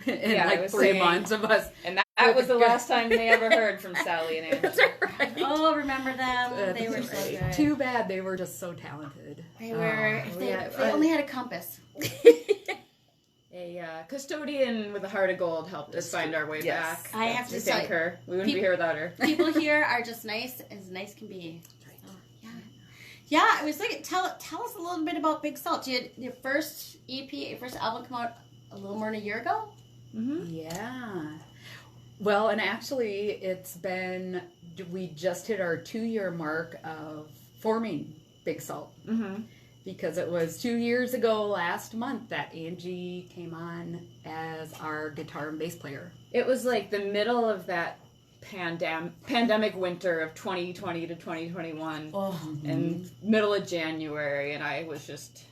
in like 3 months of us. And that was the last time they ever heard from Sally and Angie. That's right. Oh, remember them? They were so good. Too bad they were just so talented. They were. If they only had a compass. A custodian with a heart of gold helped us find our way back. I have to thank her. We wouldn't be here without her. People here are just nice can be. Right. So, yeah. I was thinking. Tell us a little bit about Big Salt. You had your first EP, your first album come out a little more than a year ago. Mm-hmm. Yeah. Well, and actually, we just hit our 2-year mark of forming Big Salt. Mm-hmm. Because it was 2 years ago last month that Angie came on as our guitar and bass player. It was like the middle of that pandemic winter of 2020 to 2021, and middle of January, and I was just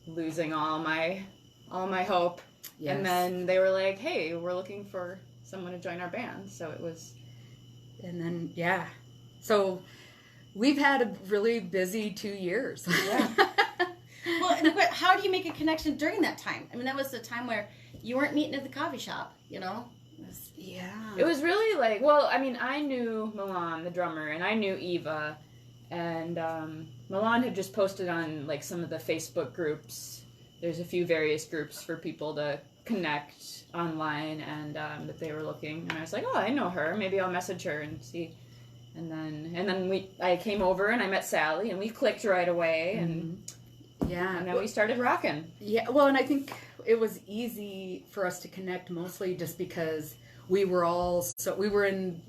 losing all my hope. Yes. And then they were like, "Hey, we're looking for someone to join our band." So it was, and then so we've had a really busy 2 years. Yeah. Well, but how do you make a connection during that time? I mean, that was the time where you weren't meeting at the coffee shop, you know? It was really like, well, I mean, I knew Milan, the drummer, and I knew Eva, and Milan had just posted on, like, some of the Facebook groups. There's a few various groups for people to connect online, and that they were looking, and I was like, oh, I know her, maybe I'll message her and see. And then I came over and I met Sally and we clicked right away and then we started rocking. Yeah, well, and I think it was easy for us to connect mostly just because we were in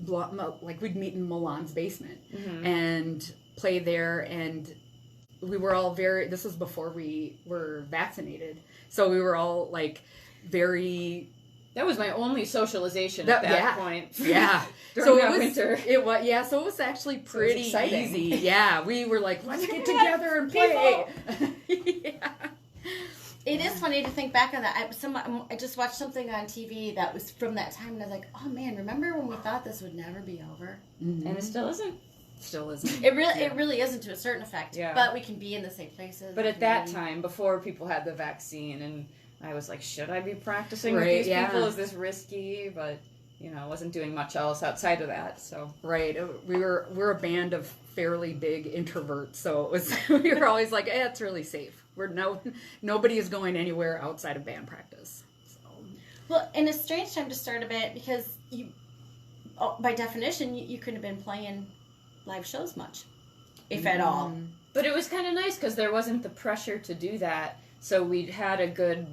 we'd meet in Milan's basement and play there, and we were all this was before we were vaccinated, so we were all like very. That was my only socialization at that point. Yeah. So it was winter. So it was actually pretty easy. Yeah. We were like, let's get together and play. Yeah. It is funny to think back on that. I just watched something on TV that was from that time, and I was like, oh man, remember when we thought this would never be over? Mm-hmm. And it still isn't. It really isn't to a certain effect. Yeah. But we can be in the same places. But at that time, before people had the vaccine, and I was like, should I be practicing with these people? Is this risky? But, I wasn't doing much else outside of that, so. Right. We're a band of fairly big introverts, so it was, we were always like, it's really safe. Nobody is going anywhere outside of band practice. So. Well, and a strange time to start a band because by definition, you couldn't have been playing live shows much, if at all. But it was kind of nice because there wasn't the pressure to do that. So we'd had a good,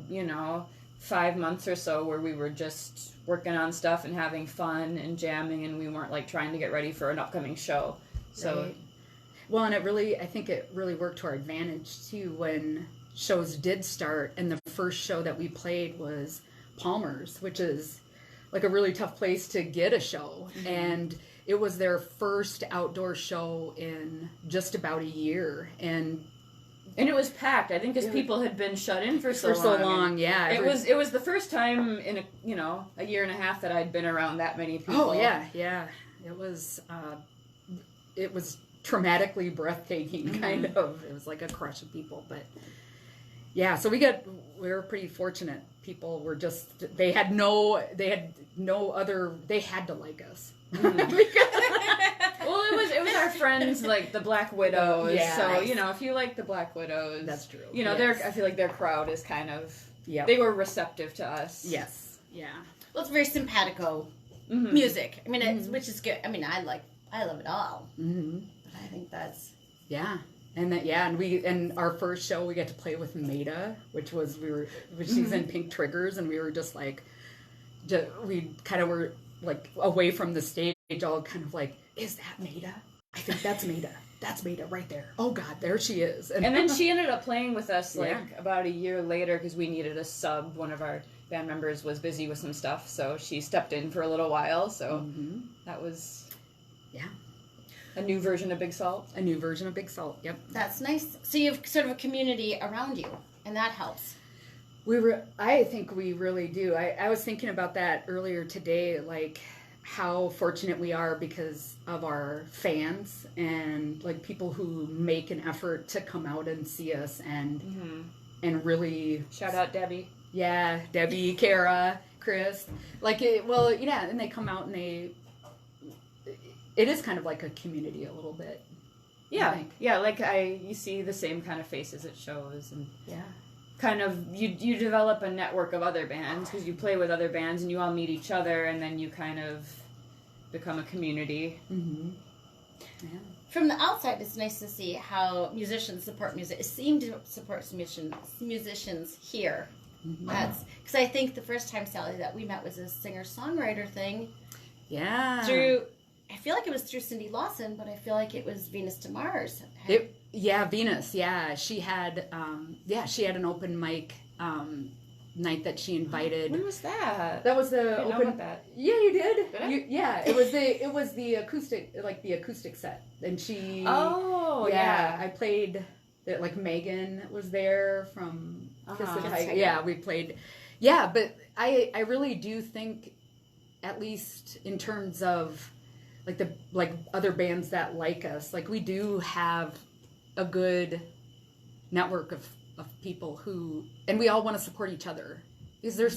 5 months or so where we were just working on stuff and having fun and jamming, and we weren't like trying to get ready for an upcoming show. So, right. Well, and I think it really worked to our advantage too when shows did start, and the first show that we played was Palmer's, which is like a really tough place to get a show, and it was their first outdoor show in just about a year, and it was packed. I think because people had been shut in for so long. Yeah. It was the first time in a year and a half that I'd been around that many people. Oh yeah. It was traumatically breathtaking, kind of. It was like a crush of people, but yeah. So we were pretty fortunate. People were they had to like us. Well, it was our friends, like the Black Widows. Yeah, so nice. If you like the Black Widows, that's true. I feel like their crowd is kind of they were receptive to us. Yes, yeah. Well, it's very simpatico music. I mean, which is good. I mean, I love it all. Mm-hmm. But I think that's and our first show we got to play with Maida, which she's in Pink Triggers, and we were just like, we kind of were like away from the stage, all kind of like, is that Maida? I think that's Maida. That's Maida right there. Oh God, there she is. And then she ended up playing with us about a year later because we needed a sub. One of our band members was busy with some stuff, so she stepped in for a little while. So that was a new version of Big Salt. A new version of Big Salt. Yep. That's nice. So you have sort of a community around you, and that helps. I think we really do. I was thinking about that earlier today, like how fortunate we are because of our fans and like people who make an effort to come out and see us and really shout out Debbie. Yeah, Debbie, Kara, Chris. And they come out and it is kind of like a community a little bit. Yeah, you see the same kind of faces at shows, and kind of you develop a network of other bands because you play with other bands and you all meet each other, and then you kind of become a community. Mm-hmm. Yeah. From the outside, it's nice to see how musicians support music. It seemed to support musicians here. Mm-hmm. That's because I think the first time, Sally, that we met was a singer-songwriter thing. Yeah. I feel like it was through Cindy Lawson, but I feel like it was Venus to Mars. Venus. Yeah, she had an open mic night that she invited. When was that? That was the I didn't know about that. Yeah, you did. Did I? It was the acoustic set, and she. Oh yeah. I played. Like Megan was there from Tiger. Yeah, we played. Yeah, but I really do think, at least in terms of like other bands that like us, like we do have a good network of people who, and we all want to support each other. Is there?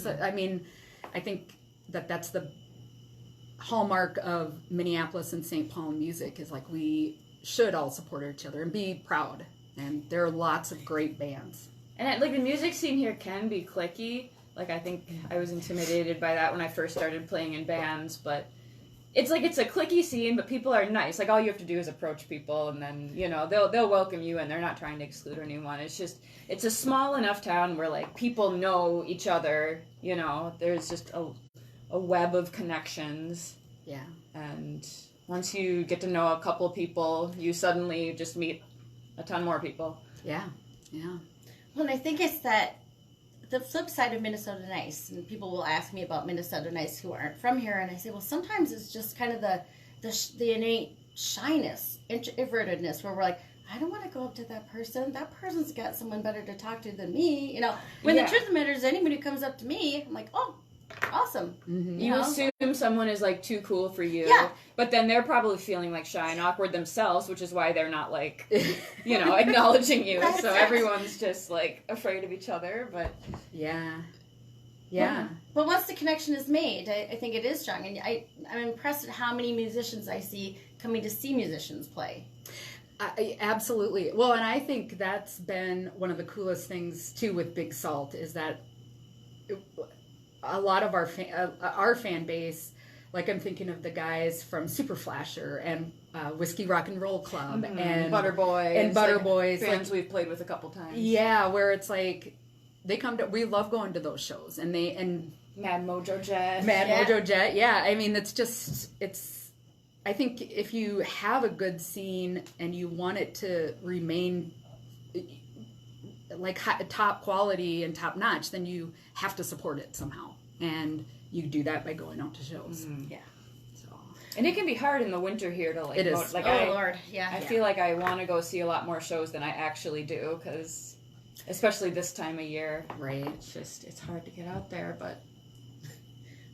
I think that's the hallmark of Minneapolis and St. Paul music is like we should all support each other and be proud. And there are lots of great bands. And the music scene here can be cliquey. Like I think I was intimidated by that when I first started playing in bands, but it's a cliquey scene, but people are nice. Like all you have to do is approach people, and then they'll welcome you, and they're not trying to exclude anyone. It's a small enough town where like people know each other. There's just a web of connections. Yeah. And once you get to know a couple people, you suddenly just meet a ton more people. Yeah. Well, and I think it's that the flip side of Minnesota Nice, and people will ask me about Minnesota Nice who aren't from here, and I say, well, sometimes it's just kind of the innate shyness, introvertedness, where we're like, I don't want to go up to that person. That person's got someone better to talk to than me. When the truth of the matter is, anybody who comes up to me, I'm like, oh, awesome. Mm-hmm. You assume someone is like too cool for you. Yeah. But then they're probably feeling like shy and awkward themselves, which is why they're not like, acknowledging you. That's so right. everyone's just like afraid of each other. But yeah. But once the connection is made, I think it is strong. And I'm impressed at how many musicians I see coming to see musicians play. Absolutely. Well, and I think that's been one of the coolest things too with Big Salt is that a lot of our fan base, like I'm thinking of the guys from Super Flasher and Whiskey Rock and Roll Club and Butter Boys. Like bands we've played with a couple times. Yeah, where it's like we love going to those shows and Mad Mojo Jet. Mojo Jet. Yeah, I mean I think if you have a good scene and you want it to remain like top quality and top notch, then you have to support it somehow, and you do that by going out to shows. Yeah. So. And it can be hard in the winter here to It is. Lord, yeah. I feel like I want to go see a lot more shows than I actually do, because especially this time of year, right? It's hard to get out there, but.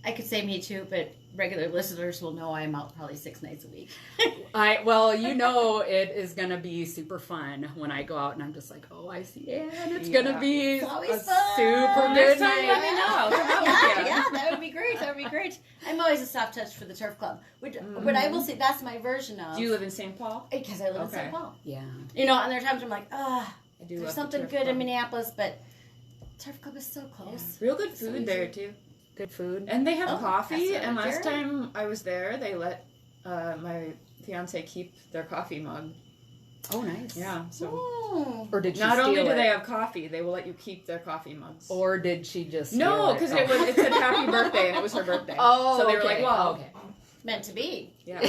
I could say me too, but regular listeners will know I'm out probably 6 nights a week. It is going to be super fun when I go out and I'm just like, oh, I see it. It's going to be It's always a fun. super Next good time, night. let me know. Come out with you. Yeah, that would be great. I'm always a soft touch for the Turf Club. But I will say that's my version of... Do you live in St. Paul? Because I live in St. Paul. Yeah. And there are times I'm like, I do there's love something the Turf good Club. in Minneapolis, but Turf Club is so close. Real good So food easy. there, too. Good food. And they have Oh, coffee, that's and what last Jared- time I was there, they let my fiance keep their coffee mug. Oh, nice. Yeah, so... Ooh. Or did she Not steal only do it? they have coffee, they will let you keep their coffee mugs. Or did she just No, because because it said happy birthday, and it was her birthday. Oh, so they were okay. like, well, Okay. Meant to be. yeah.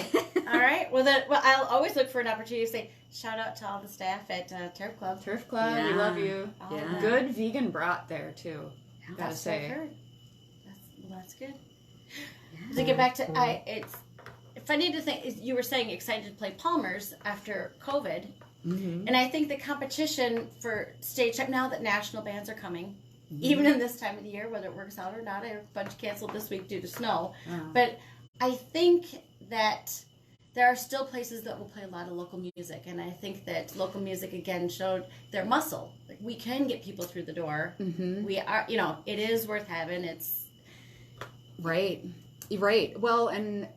All right. Well, I'll always look for an opportunity to say shout out to all the staff at Turf Club. Turf Club, we Yeah. love you. All Yeah. that. Good vegan brat there, too. Gotta That's what I've say. heard. That's good. To get back to it's funny to think you were saying excited to play Palmer's after COVID, and I think the competition for stage time now that national bands are coming, even in this time of the year, whether it works out or not, a bunch canceled this week due to snow, but I think that there are still places that will play a lot of local music, and I think that local music again showed their muscle. Like we can get people through the door. We are, it is worth having. Right. Well, and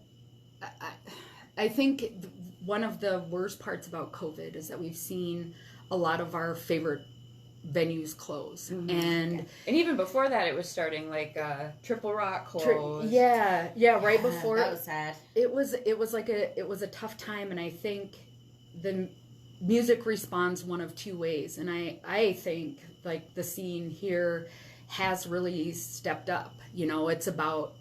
I think one of the worst parts about COVID is that we've seen a lot of our favorite venues close. Mm-hmm. And even before that, it was starting, like, Triple Rock closed. Right before. That was sad. It was a tough time, and I think the music responds one of two ways. And I think, like, the scene here has really stepped up. You know, it's about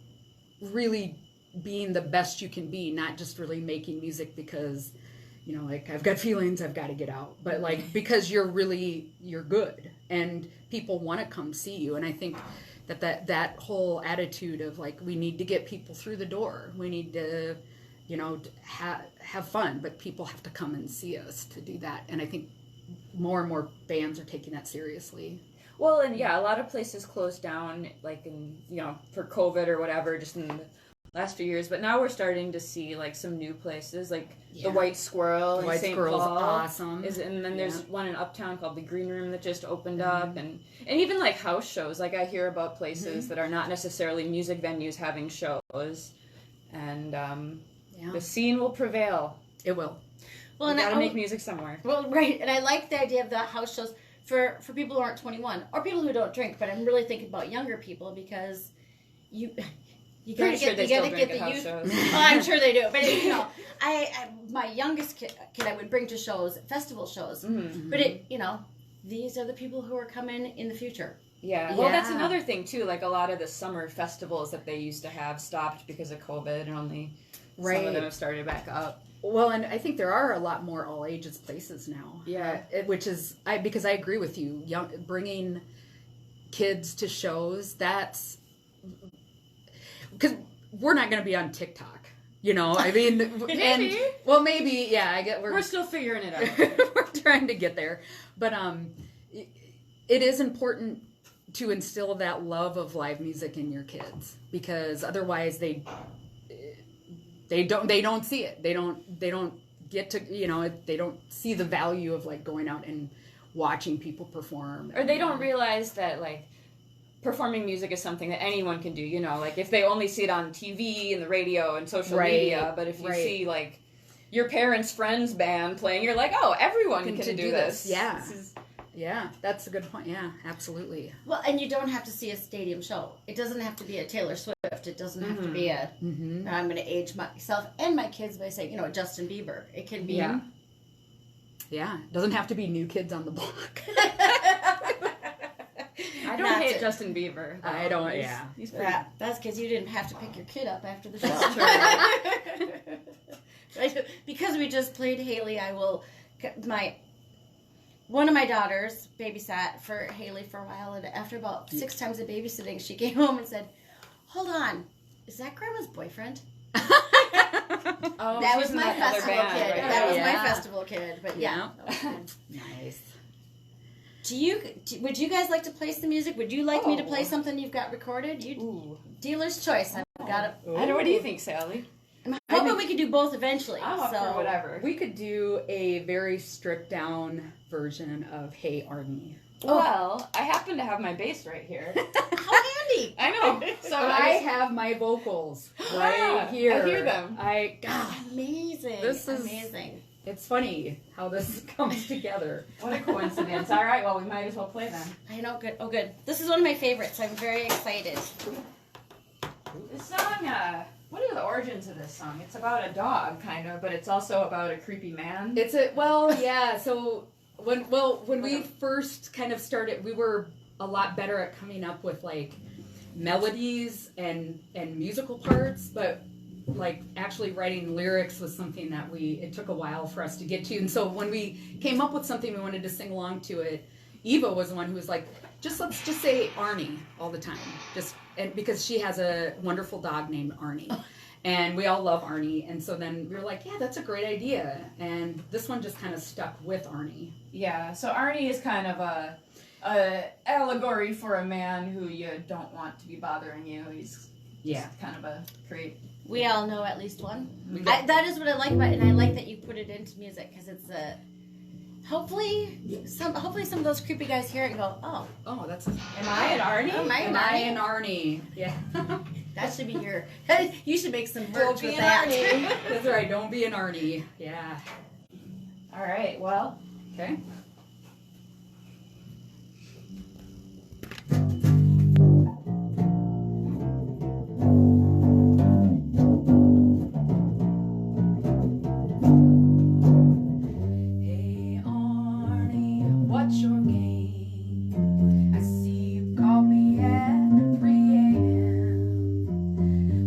really being the best you can be, not just really making music because, you know, like, I've got feelings, I've got to get out, but like because you're good and people want to come see you. And I think that whole attitude of, like, we need to get people through the door, we need to, you know, have fun, but people have to come and see us to do that. And I think more and more bands are taking that seriously. Well, and yeah, a lot of places closed down, like, in, you know, for COVID or whatever, just in the last few years. But now we're starting to see, like, some new places, like the White Squirrel in St. Paul. Awesome. And then there's one in Uptown called the Green Room that just opened up, and even, like, house shows. Like, I hear about places that are not necessarily music venues having shows, and the scene will prevail. It will. Well, you gotta make music somewhere. Well, right, and I like the idea of the house shows for people who aren't 21 or people who don't drink. But I'm really thinking about younger people, because you gotta get the youth. Well, I'm sure they do, but you know, my youngest kid I would bring to shows, festival shows. Mm-hmm. But these are the people who are coming in the future. Yeah. Well, that's another thing too. Like, a lot of the summer festivals that they used to have stopped because of COVID, and only some of them have started back up. Well, and I think there are a lot more all ages places now. Yeah. Which is, because I agree with you. Bringing kids to shows, that's, because we're not going to be on TikTok. You know, I mean, maybe. Maybe, yeah. I get we're still figuring it out. We're trying to get there, but it is important to instill that love of live music in your kids, because otherwise they don't see it. They don't get to, you know, they don't see the value of, like, going out and watching people perform. Or they don't realize that, like, performing music is something that anyone can do, you know, like, if they only see it on TV and the radio and social media, but if you see, like, your parents' friend's band playing, you're like, oh, everyone can do this. Yeah. Yeah, that's a good point. Yeah, absolutely. Well, and you don't have to see a stadium show. It doesn't have to be a Taylor Swift. It doesn't have to be a, I'm going to age myself and my kids by saying, you know, Justin Bieber. It can be. Yeah. Yeah. It doesn't have to be New Kids on the Block. I don't hate Justin Bieber. I don't, He's pretty... That's because you didn't have to pick your kid up after the show. That's true. Because we just played Haley, one of my daughters babysat for Haley for a while, and after about 6 times of babysitting, she came home and said, "Hold on, is that Grandma's boyfriend?" That was my festival kid. Right? That was my festival kid. But Nice. Would you guys like to play some music? Would you like me to play something you've got recorded? Dealer's choice. I've got it. What do you think, Sally? I'm hoping we could do both eventually. I'm up for whatever. We could do a very stripped down version of Hey Arnie. Well, I happen to have my bass right here. How handy! I know. So I have my vocals right here. I hear them. Amazing. This is amazing. It's funny how this comes together. What a coincidence. All right, well, we might as well play them. I know. Good. Oh, good. This is one of my favorites. I'm very excited. This song, what are the origins of this song? It's about a dog, kind of, but it's also about a creepy man. So when we first kind of started, we were a lot better at coming up with, like, melodies and musical parts, but, like, actually writing lyrics was something that it took a while for us to get to. And so when we came up with something we wanted to sing along to it, Eva was the one who was like, let's just say Arnie all the time. And because she has a wonderful dog named Arnie. And we all love Arnie. And so then we were like, yeah, that's a great idea. And this one just kind of stuck with Arnie. Yeah, so Arnie is kind of a allegory for a man who you don't want to be bothering you. He's kind of a creep. We all know at least one. That is what I like about it, and I like that you put it into music, because it's hopefully some of those creepy guys hear it and go, oh, that's. Am I an Arnie? Am I an Arnie? Yeah. That should be your. You should make some merch Don't be with an that. Arnie. That's right. Don't be an Arnie. Yeah. All right. Well. Okay. Hey Arnie, what's your game? I see you called me at 3 a.m.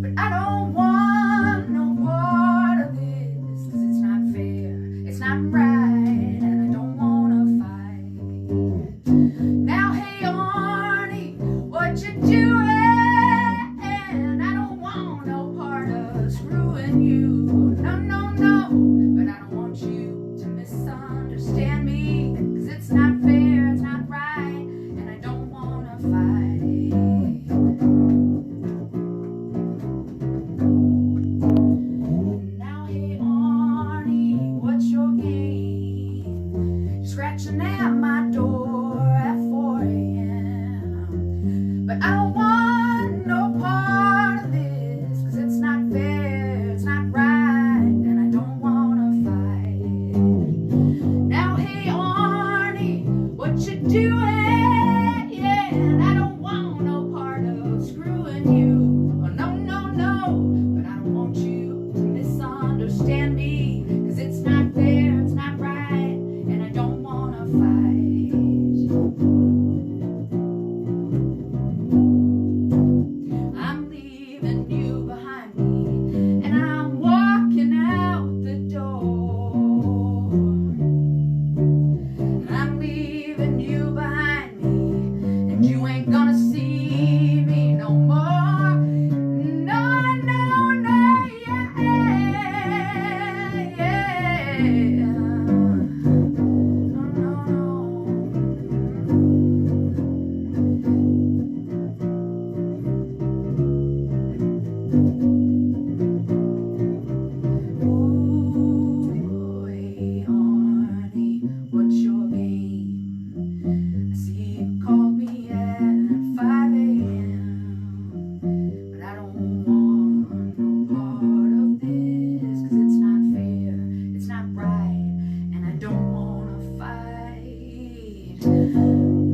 But I don't want no part of this, 'cause it's not fair, it's not right, and I don't wanna fight. Now hey Arnie, what you doing? I don't want no part of screwing you. No, no, no, but I don't want you to misunderstand me, 'cause it's not fair, it's not right, and I don't wanna fight. Now hey Arnie, what's your game? You're scratching at my door at 4 a.m. But I don't want no part of this, 'cause it's not fair, it's not right, and I don't wanna fight. Now hey Arnie, what you doing? Yeah, and I don't want no part of screwing you. Oh no, no, no, but I don't want you to misunderstand me, 'cause it's not fair, it's not right, and I don't wanna fight. I'm leaving you behind me, and I'm walking out the door. I'm leaving you behind me, and you ain't gonna see me no more. No, no, no, yeah, yeah. No, no, no. Ooh, hey Arnie, what's your game? I see you called me at 5 a.m. But I don't want no part of this, 'cause it's not fair, it's not right, and I don't wanna fight.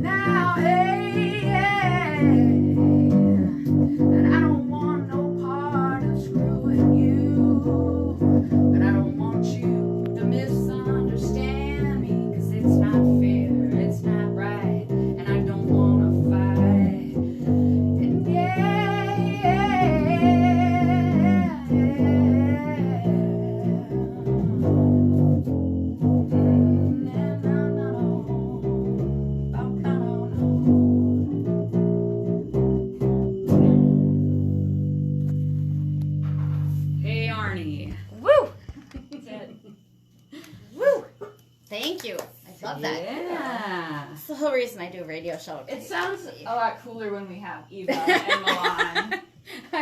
Now hey, yeah, and I don't want no part of screwing you, but I don't want you to misunderstand me, 'cause it's not fair, it's not right, and I don't wanna fight. And yeah, Hey Arnie. Woo! That's it. Woo! Thank you. I love that. Yeah. That's the whole reason I do a radio show. It sounds a lot cooler when we have Eva and Milan.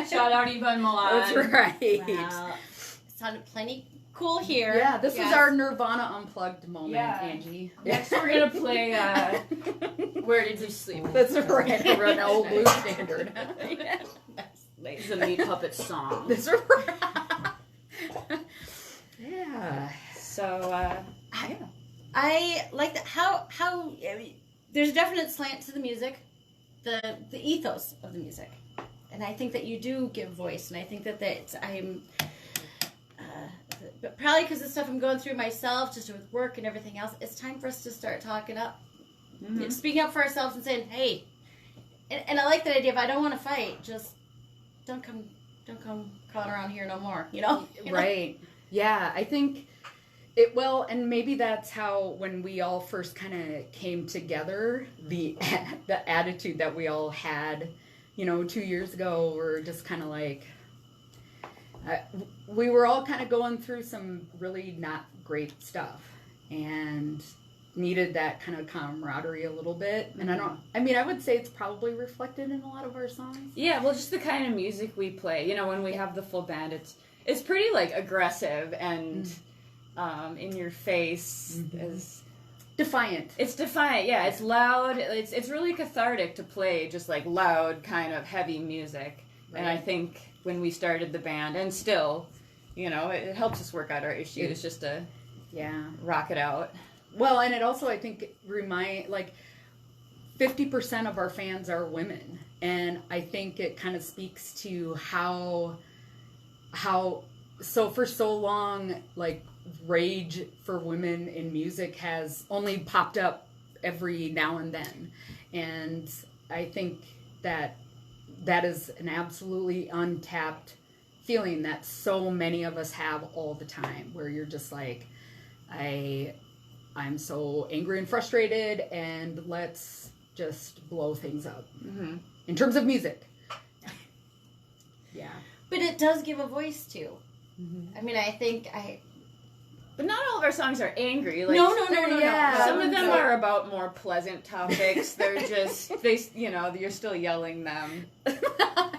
Shout out Eva and Milan. That's right. Wow. It sounded plenty cool here. Yeah, this Yes. was our Nirvana unplugged moment, Yeah. Angie. Next we're gonna play Where Did You Sleep? That's right. We're an old blue standard. Yeah. That's nice. It's a Meat Puppet song. That's right. Yeah. So, I like that. How I mean, there's a definite slant to the music, the ethos of the music, and I think that you do give voice, and I think that but probably because the stuff I'm going through myself, just with work and everything else, it's time for us to start talking up, speaking up for ourselves, and saying, "Hey," and I like that idea. If I don't want to fight, just don't come crawling around here no more. You know? Right. Yeah, I think and maybe that's how when we all first kind of came together, the attitude that we all had, 2 years ago, were just kind of like, we were all kind of going through some really not great stuff and needed that kind of camaraderie a little bit. And I would say it's probably reflected in a lot of our songs. yeah, well, just the kind of music we play. When we have the full band, it's pretty like aggressive and in your face. As Defiant. It's defiant, yeah. It's loud. It's really cathartic to play just like loud, kind of heavy music. And I think when we started the band, and still, you know, it helps us work out our issues just to rock it out. Well, and it also, I think, 50% of our fans are women. And I think it kind of speaks to how so for so long, like, rage for women in music has only popped up every now and then. And I think that is an absolutely untapped feeling that so many of us have all the time, where you're just like, I'm so angry and frustrated, and let's just blow things up. Mm-hmm. In terms of music. Yeah. But it does give a voice to. Mm-hmm. I mean, But not all of our songs are angry. Like, no. Yeah. Some of them are about more pleasant topics. They're just, you're still yelling them.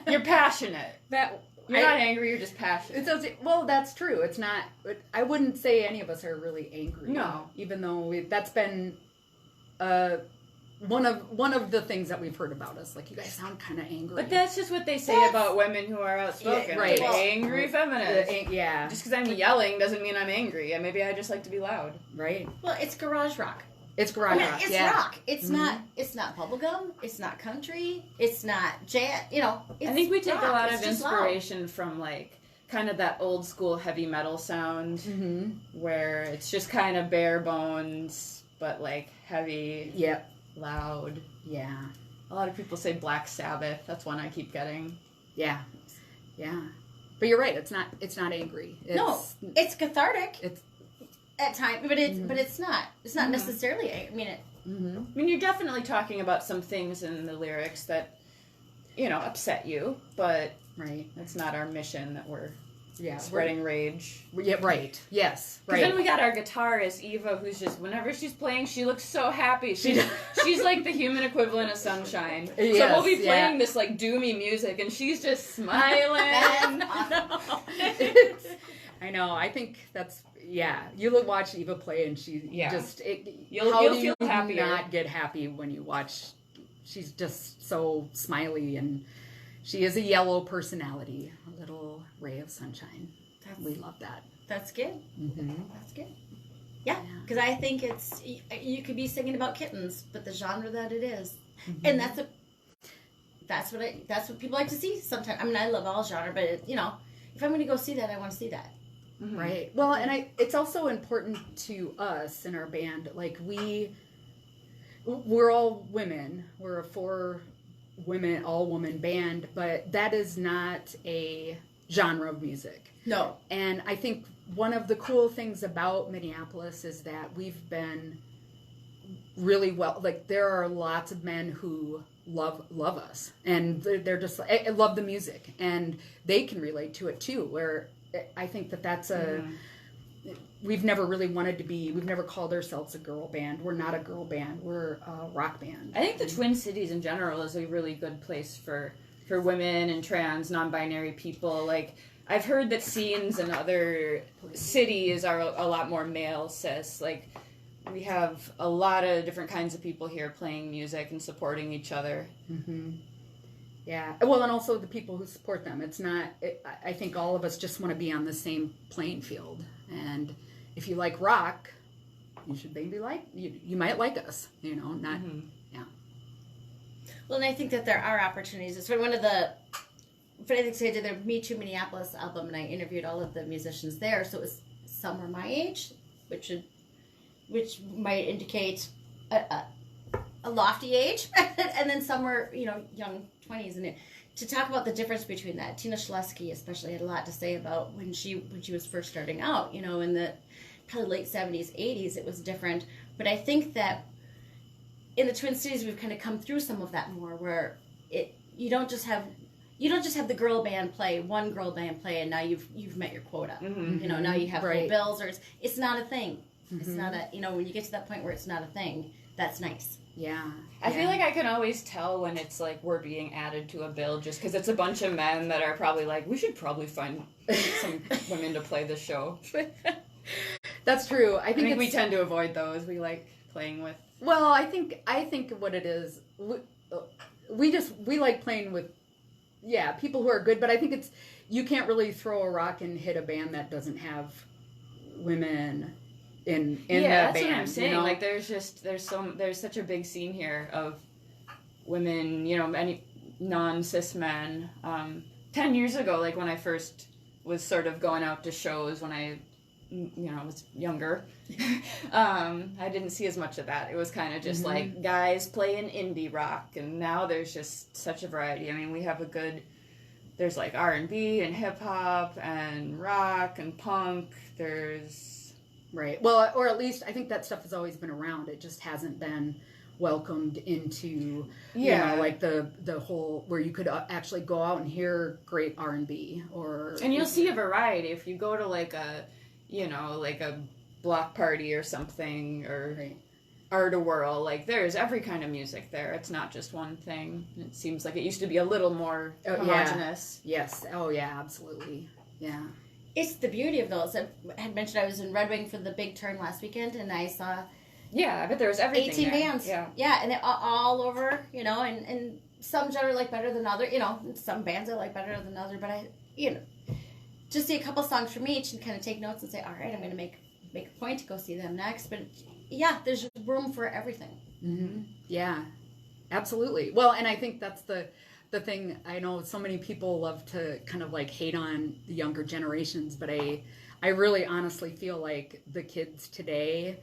You're passionate. You're not angry, you're just passionate. Well, that's true. It's not, I wouldn't say any of us are really angry. No. Even though that's been one of the things that we've heard about us. Like, you guys sound kind of angry. But that's just what they say about women who are outspoken. Yeah, right. Like, angry feminist. Yeah. Just because I'm yelling doesn't mean I'm angry. And maybe I just like to be loud. Right. Well, it's garage rock. It's garage rock. It's rock. It's not bubblegum. It's not country. It's not jazz. I think we take a lot of inspiration from, like, kind of that old school heavy metal sound, where it's just kind of bare bones, but, like, heavy. Yep. Loud. Yeah. A lot of people say Black Sabbath. That's one I keep getting. Yeah. Yeah. But you're right. It's not angry. It's cathartic. It's at times, but it's not. It's not necessarily. I mean, I mean, you're definitely talking about some things in the lyrics that, upset you, but that's not our mission. That we're spreading rage. Yeah, right. Yes, right. Then we got our guitarist Eva, who's just, whenever she's playing, she looks so happy. She's like the human equivalent of sunshine. Yes, so we'll be playing this like doomy music, and she's just smiling. I know. I think that's You watch Eva play, and you'll feel happier. Not get happy when you watch. She's just so smiley, and she is a yellow personality, a little ray of sunshine. We love that. That's good. Mm-hmm. That's good. Yeah, because I think you could be singing about kittens, but the genre that it is, and that's what people like to see sometimes. I mean, I love all genre, but if I'm going to go see that, I want to see that. Mm-hmm. Right. Well, and it's also important to us in our band. Like, we're all women. We're a 4-women, all-woman band, but that is not a genre of music. No. And I think one of the cool things about Minneapolis is that we've been really well. Like, there are lots of men who love us, and they're just like, I love the music, and they can relate to it too. Where I think that's we've never really we've never called ourselves a girl band. We're not a girl band. We're a rock band. I think the Twin Cities in general is a really good place for women and trans, non-binary people. Like, I've heard that scenes in other cities are a lot more male cis. Like, we have a lot of different kinds of people here playing music and supporting each other. Mm-hmm. Yeah. Well, and also the people who support them. It's not, I think all of us just want to be on the same playing field. And if you like rock, you should maybe you might like us, not, yeah. Well, and I think that there are opportunities. It's one of the funny things I did the Me Too Minneapolis album, and I interviewed all of the musicians there. So some were my age, which might indicate a lofty age, and then some were, young 20s. And to talk about the difference between that, Tina Schlesky especially had a lot to say about when she was first starting out. In the probably late 70s, 80s, it was different. But I think that in the Twin Cities, we've kind of come through some of that more, where you don't just have the girl band play, one girl band play, and now you've met your quota. Mm-hmm. Now you have full bills, or it's not a thing. Mm-hmm. It's not when you get to that point where it's not a thing, that's nice. Yeah. I feel like I can always tell when it's like we're being added to a bill, just because it's a bunch of men that are probably like, we should probably find some women to play this show. That's true. I think we tend to avoid those. We like playing with. Well, I think what it is, we like playing with people who are good, but I think you can't really throw a rock and hit a band that doesn't have women in that band. Yeah, that's what I'm saying. You know? Like there's such a big scene here of women, you know, any non-cis men. 10 years ago, like when I first was sort of going out to shows when I, you know, was younger, I didn't see as much of that. It was kind of just like guys playing indie rock, and now there's just such a variety. I mean, we have there's like R&B and hip hop and rock and punk. There's right. Well, or at least I think that stuff has always been around. It just hasn't been welcomed into, you know, like the whole where you could actually go out and hear great R&B and you'll see a variety if you go to like a, you know, like a block party or something, or Art a Whirl. Like there's every kind of music there. It's not just one thing. It seems like it used to be a little more homogenous. Yes. Oh yeah, absolutely. Yeah. It's the beauty of those. I had mentioned I was in Red Wing for the big turn last weekend, and I saw I bet there was everything 18 there. bands. Yeah, and they're all over, you know, and some genre like better than other, you know, some bands I like better than other, but I, you know, just see a couple songs from each and kind of take notes and say, all right, I'm going to make a point to go see them next. But yeah, there's room for everything. Mm-hmm. Yeah, absolutely. Well, and I think that's the thing. I know so many people love to kind of like hate on the younger generations, but I really honestly feel like the kids today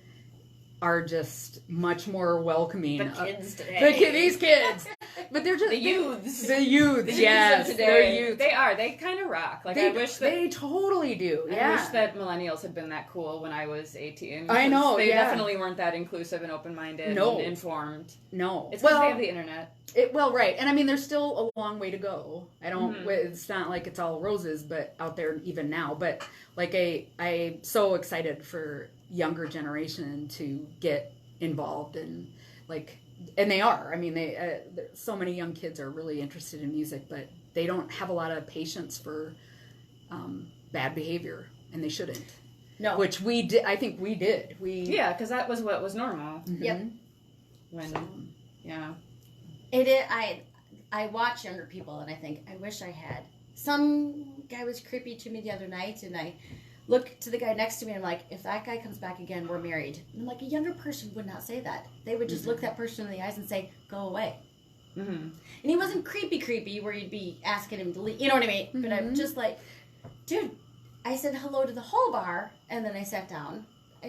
are just much more welcoming. The kids today. These kids. But they're just... The youths. The youths, yes. They're youth. They are. They kind of rock. Like, I wish that... They totally do, I wish that millennials had been that cool when I was 18. I know, They definitely weren't that inclusive and open-minded and informed. No. It's because they have the internet. Right. And I mean, there's still a long way to go. I don't... It's not like it's all roses, but out there even now. But, like, I'm so excited for younger generation to get involved and like, and they are. I mean, so many young kids are really interested in music, but they don't have a lot of patience for bad behavior, and they shouldn't. No, which we did. I think we did. Because that was what was normal. Mm-hmm. Yep. I watch younger people, and I think I wish I had. Some guy was creepy to me the other night, and I look to the guy next to me and I'm like, if that guy comes back again, we're married. And I'm like, a younger person would not say that. They would just look that person in the eyes and say, go away. Mm-hmm. And he wasn't creepy where you'd be asking him to leave. You know what I mean? Mm-hmm. But I'm just like, dude, I said hello to the whole bar and then I sat down. I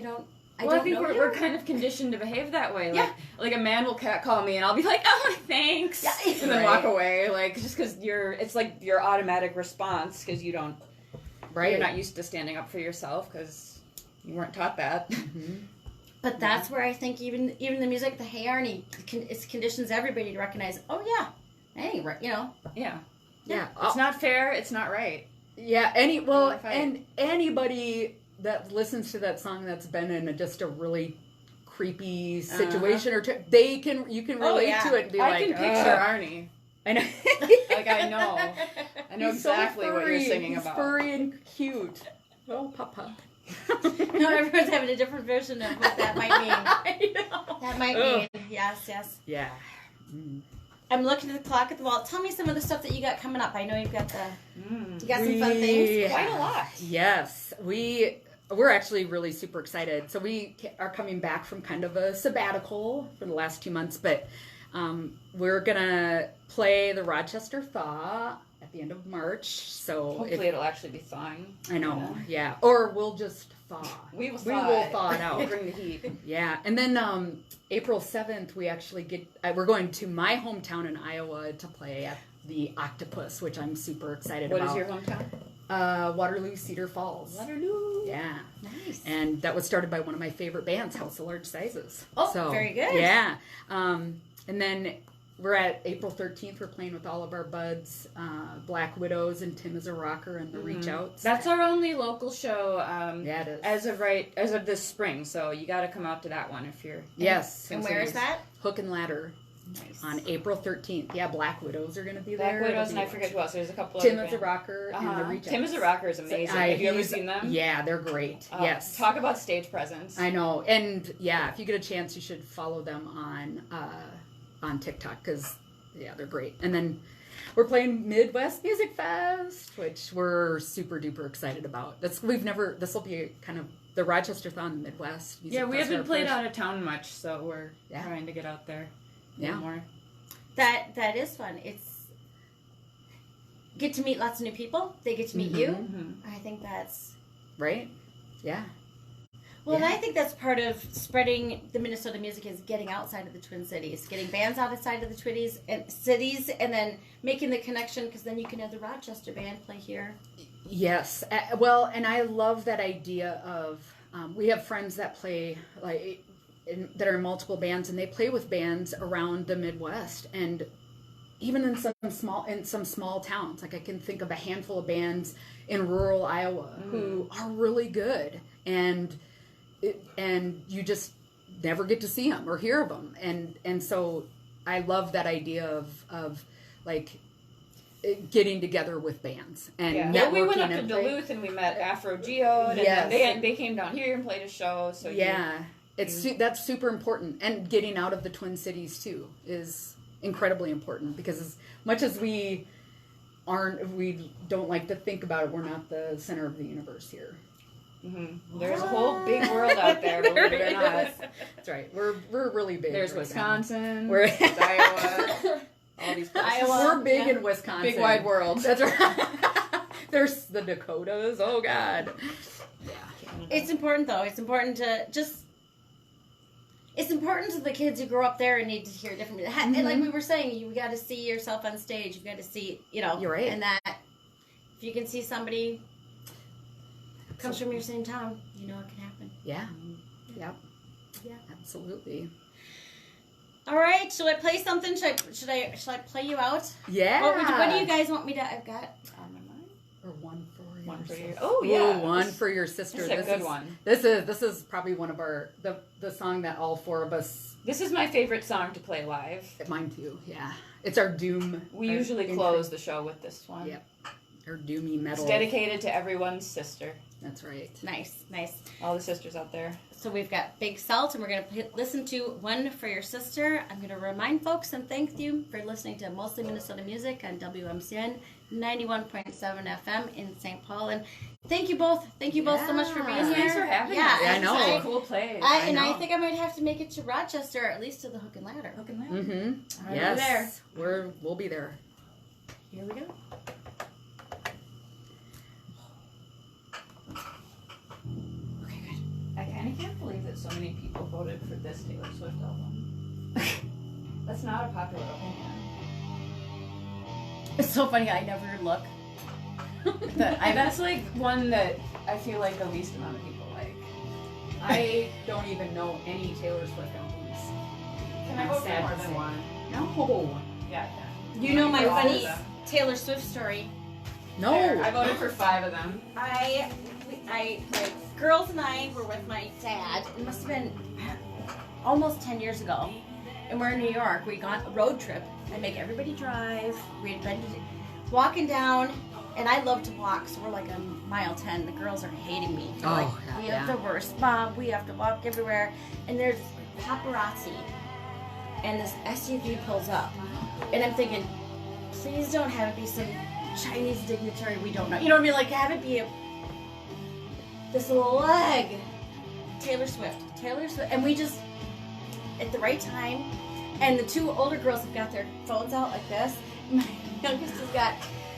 think we're kind of conditioned to behave that way. Like a man will catcall me and I'll be like, oh, thanks. Yeah. And then walk away. Like, just because it's like your automatic response because you don't. Right. You're not used to standing up for yourself because you weren't taught that. Mm-hmm. But that's where I think even the music, the Hey Arnie, it conditions everybody to recognize, oh yeah, hey, right, you know. Yeah. It's not fair. It's not right. Yeah. And anybody that listens to that song that's been in just a really creepy situation or two, you can relate to it and be I can picture Arnie. I know. I know exactly what you're singing about. He's furry and cute. Oh, Papa. No, everyone's having a different version of what that might mean. I know. That might mean. Yes. Yeah. Mm. I'm looking at the clock at the wall. Tell me some of the stuff that you got coming up. I know you've got you got some fun things. Quite a lot. Yes. We're actually really super excited. So we are coming back from kind of a sabbatical for the last 2 months, but we're gonna play the Rochester Thaw at the end of March. So hopefully it'll actually be thawing. I know, yeah. Or we'll just thaw. We will thaw it out. We'll bring the heat. Yeah, and then April 7th we actually we're going to my hometown in Iowa to play at the Octopus, which I'm super excited about. What is your hometown? Waterloo, Cedar Falls. Waterloo. Yeah. Nice. And that was started by one of my favorite bands, House of Large Sizes. Oh, so, very good. Yeah. And then we're at April 13th. We're playing with all of our buds, Black Widows and Tim is a Rocker and the Reach Outs. That's our only local show. Yeah, it is. As of this spring. So you got to come out to that one if you're. Yes. And where is that? Hook and Ladder. Nice. On April 13th. Yeah, Black Widows are going to be there. Black Widows, and I forget who else. There's a couple Tim is a Rocker and the Reach Outs. Tim is a Rocker is amazing. Have you ever seen them? Yeah, they're great. Yes. Talk about stage presence. I know. And yeah, if you get a chance, you should follow them on TikTok because, yeah, they're great. And then we're playing Midwest Music Fest, which we're super duper excited about. This will be kind of the Rochester-thon Midwest Music Fest. We haven't played out of town much, so we're Yeah. trying to get out there. More. That is fun. It's get to meet lots of new people. They get to meet you. Mm-hmm. I think that's right. Yeah. Well, and I think that's part of spreading the Minnesota music is getting outside of the Twin Cities, getting bands outside of the cities, and then making the connection because then you can have the Rochester band play here. Yes. Well, and I love that idea of we have friends that play that are in multiple bands, and they play with bands around the Midwest, and even in some small towns. Like I can think of a handful of bands in rural Iowa who are really good, and you just never get to see them or hear of them, and so I love that idea of like getting together with bands and networking. We went up to Duluth and we met Afro Geo, and then they came down here and played a show. So that's super important, and getting out of the Twin Cities too is incredibly important because as much as we don't like to think about it, we're not the center of the universe here. Mm-hmm. There's a whole big world out there, believe it or not. That's right. We're really big. There's Wisconsin. We're Iowa. All these places. Iowa, we're big in Wisconsin. Big wide world. That's right. There's the Dakotas. Oh God. Yeah. It's important though. It's important to just. It's important to the kids who grow up there and need to hear different music. And like we were saying, you got to see yourself on stage. You got to see, You're right. And that if you can see somebody comes from your same town, it can happen. Yeah. Yep. Yeah. Absolutely. All right. Should I play something? Should I play you out? Yeah. What do you guys want me to? I've got on my mind. Or one for you. Oh yeah. Ooh, one for your sister. This is a good one. This is probably one of the song that all four of us. This is my favorite song to play live. Mine too. Yeah. It's our doom. We usually close the show with this one. Yep. Our doomy metal. It's dedicated to everyone's sister. That's right. nice. All the sisters out there. So we've got Big Salt, and we're going to listen to One for Your Sister. I'm going to remind folks and thank you for listening to Mostly Minnesota Music on WMCN 91.7 FM in St. Paul. And thank you both. Thank you both so much for being here. Thanks for having us. Yeah, I know. It's a cool place. I think I might have to make it to Rochester, or at least to the Hook and Ladder. Mm-hmm. Right, yes. We'll be there. Here we go. I kind of can't believe that so many people voted for this Taylor Swift album. That's not a popular opinion. It's so funny. I never look. That's like one that I feel like the least amount of people like. I don't even know any Taylor Swift albums. Can I vote for more than one? No. Yeah, I can. You know my For all funny of them. Taylor Swift story. No. There, I voted for 5 of them. My girls and I were with my dad. It must have been almost 10 years ago. And we're in New York. We got a road trip. I make everybody drive. We had been walking down, and I love to walk, so we're like on mile 10. The girls are hating me. They're like, we have the worst mom. We have to walk everywhere. And there's paparazzi. And this SUV pulls up. And I'm thinking, please don't have it be some Chinese dignitary we don't know. You know what I mean? Like, have it be this leg. Taylor Swift. And we just, at the right time, and the 2 older girls have got their phones out like this. My youngest has got,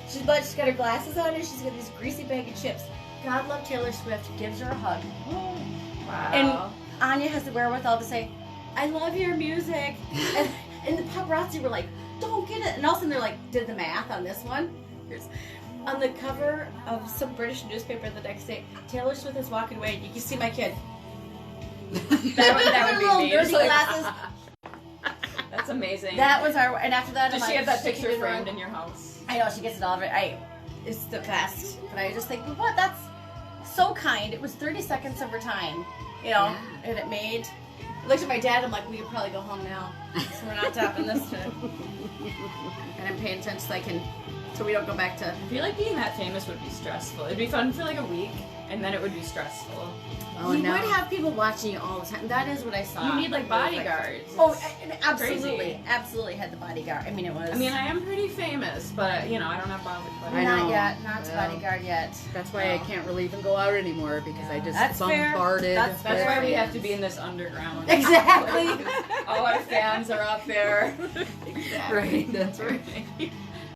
she's got her glasses on and she's got this greasy bag of chips. God love Taylor Swift, gives her a hug. Wow. And Anya has the wherewithal to say, I love your music. and the paparazzi were like, don't get it. And all of a sudden they're like, did the math on this one. Here's, on the cover of some British newspaper the next day, Taylor Swift is walking away and you can see my kid. that would be me. Dirty glasses. That's amazing. That was our, and after that, Does she have that picture framed in your house? I know, she gets it all of it. It's the best. But I just think, what? That's so kind. It was 30 seconds of her time, and it made. I looked at my dad. I'm like, we could probably go home now. So we're not tapping this. And I'm paying attention so I can so we don't go back to. I feel like being that famous would be stressful. It'd be fun for like a week, and then it would be stressful. Oh, You no. would have people watching you all the time. That is what I saw. You need like bodyguards. Oh, It's absolutely, crazy. absolutely had the bodyguard. I mean, it was. I mean, I am pretty famous, but you know, I don't have I bodyguards. know. not yet, not Well, bodyguard yet. That's why I No. can't really even go out anymore because I just That's fair. bombarded. That's That's fair. why we have to be in this underground. Exactly. All our fans are up there. Right, that's right.